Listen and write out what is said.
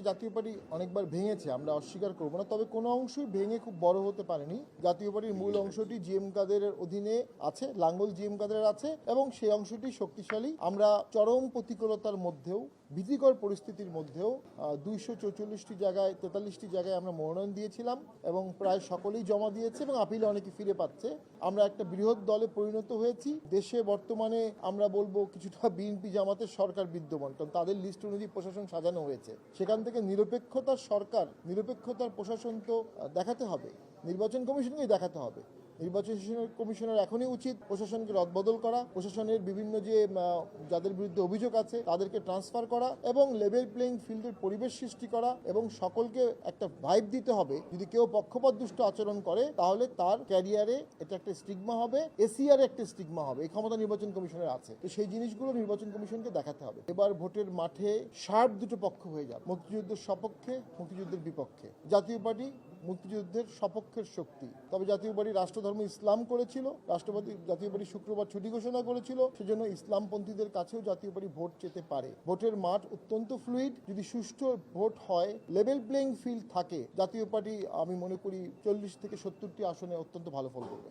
জাতীয় পার্টি অনেকবার ভেঙেছে, আমরা অস্বীকার করব না, তবে কোনো অংশই ভেঙে খুব বড় হতে পারেনি। জাতীয় পার্টির মূল অংশটি জিএম কাদেরের অধীনে আছে, লাঙ্গল জিএম কাদেরের আছে, এবং সেই অংশটি শক্তিশালী। আমরা চরম প্রতিকূলতার মধ্যেও, ভীতিকর পরিস্থিতির মধ্যেও 244টি জায়গায় 43টি জায়গায় আমরা মনোনয়ন দিয়েছিলাম এবং প্রায় সকলেই জমা দিয়েছে এবং আপিলে অনেকে ফিরে পাচ্ছে। আমরা একটা বৃহৎ দলে পরিণত হয়েছি। দেশে বর্তমানে আমরা বলবো কিছুটা বিএনপি জামাতের সরকার বিদ্যমান, কারণ তাদের লিস্ট অনুযায়ী প্রশাসন সাজানো হয়েছে। সেখান থেকে নিরপেক্ষতার সরকার, নিরপেক্ষতার প্রশাসন তো দেখাতে হবে, নির্বাচন কমিশনকেই দেখাতে হবে। নির্বাচন কমিশনের এখনই উচিত প্রশাসনকে রদবদল করা, প্রশাসনের বিভিন্ন যে যাদের বিরুদ্ধে অভিযোগ আছে তাদেরকে ট্রান্সফার করা এবং লেভেল প্লেইং ফিল্ডের পরিবেশ সৃষ্টি করা এবং সকলকে একটা ভাইব দিতে হবে। যদি কেউ পক্ষপাতদুষ্ট আচরণ করে তাহলে তার ক্যারিয়ারে এটা একটা স্টিগমা হবে, এসিআর একটা স্টিগমা হবে। এই ক্ষমতা নির্বাচন কমিশনের আছে, তো সেই জিনিসগুলো নির্বাচন কমিশনকে দেখাতে হবে। এবার ভোটের মাঠে শার্প দুটো পক্ষ হয়ে যাবে, মুক্তিযুদ্ধের সপক্ষে, মুক্তিযুদ্ধের বিপক্ষে। জাতীয় পার্টি মুক্তিযুদ্ধের সপক্ষের শক্তি, তবে জাতীয় পার্টি রাষ্ট্রধর্ম ইসলাম করেছিল, জাতীয় পার্টি শুক্রবার ছুটি ঘোষণা করেছিল, সেজন্য ইসলামপন্থীদের কাছেও জাতীয় পার্টি ভোট চেতে পারে। ভোটের মাঠ অত্যন্ত ফ্লুইড, যদি সুষ্ঠু ভোট হয়, লেভেল প্লেইং ফিল্ড থাকে, জাতীয় পার্টি আমি মনে করি 40 থেকে 70টি আসনে অত্যন্ত ভালো ফল করবে।